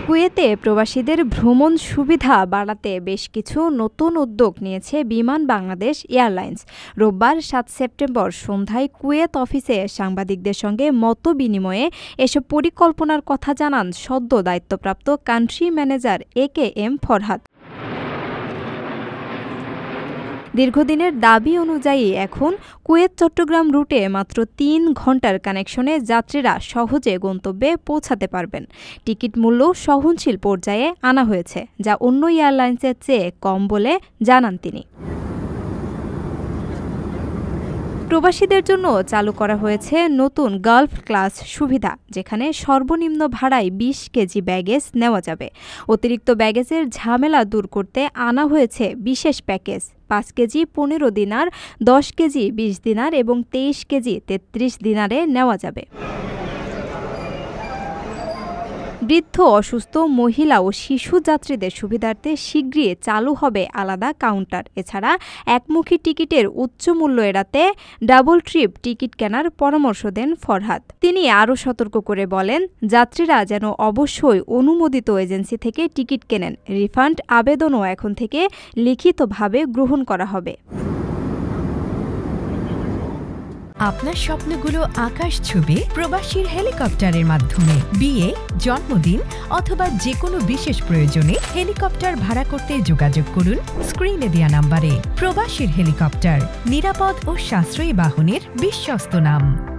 কুয়েতে প্রবাসীদের ভ্রমণ সুবিধা বাড়াতে বেশ কিছু নতুন উদ্যোগ নিয়েছে বিমান বাংলাদেশ এয়ারলাইন্স। রোববার ৭ সেপ্টেম্বর সন্ধ্যায় কুয়েত অফিসে সাংবাদিকদের সঙ্গে মতবিনিময়ে এসব পরিকল্পনার কথা জানান সদ্য দায়িত্বপ্রাপ্ত কান্ট্রি ম্যানেজার AKM ফরহাদ। দীর্ঘদিনের দাবি অনুযায়ী এখন কুয়েত-চট্টগ্রাম রুটে মাত্র ৩ ঘণ্টার কানেকশনে যাত্রীরা সহজে গন্তব্যে পৌঁছাতে পারবেন। টিকিট মূল্য সহনশীল পর্যায়ে আনা হয়েছে, যা অন্য এয়ারলাইন্সের চেয়ে কম বলে জানান তিনি। প্রবাসীদের জন্য চালু করা হয়েছে নতুন গালফ ক্লাস সুবিধা, যেখানে সর্বনিম্ন ভাড়ায় ২০ কেজি ব্যাগেজ নেওয়া যাবে। অতিরিক্ত ব্যাগেজের ঝামেলা দূর করতে আনা হয়েছে বিশেষ প্যাকেজ। ৫ কেজি ১৫ দিনার, ১০ কেজি ২০ দিনার এবং ২৩ কেজি ৩৩ দিনারে নেওয়া যাবে। বৃদ্ধ, অসুস্থ, মহিলা ও শিশু যাত্রীদের সুবিধার্থে শীঘ্রই চালু হবে আলাদা কাউন্টার। এছাড়া একমুখী টিকিটের উচ্চ মূল্য এড়াতে ডাবল ট্রিপ টিকিট কেনার পরামর্শ দেন ফরহাদ। তিনি আরও সতর্ক করে বলেন, যাত্রীরা যেন অবশ্যই অনুমোদিত এজেন্সি থেকে টিকিট কেনেন। রিফান্ড আবেদনও এখন থেকে লিখিতভাবে গ্রহণ করা হবে। আপনার স্বপ্নগুলো আকাশ ছুবে প্রবাসীর হেলিকপ্টারের মাধ্যমে। বিয়ে, জন্মদিন অথবা যে কোনো বিশেষ প্রয়োজনে হেলিকপ্টার ভাড়া করতে যোগাযোগ করুন স্ক্রিনে দেয়া নাম্বারে। প্রবাসীর হেলিকপ্টার, নিরাপদ ও সাশ্রয়ী বাহনের বিশ্বস্ত নাম।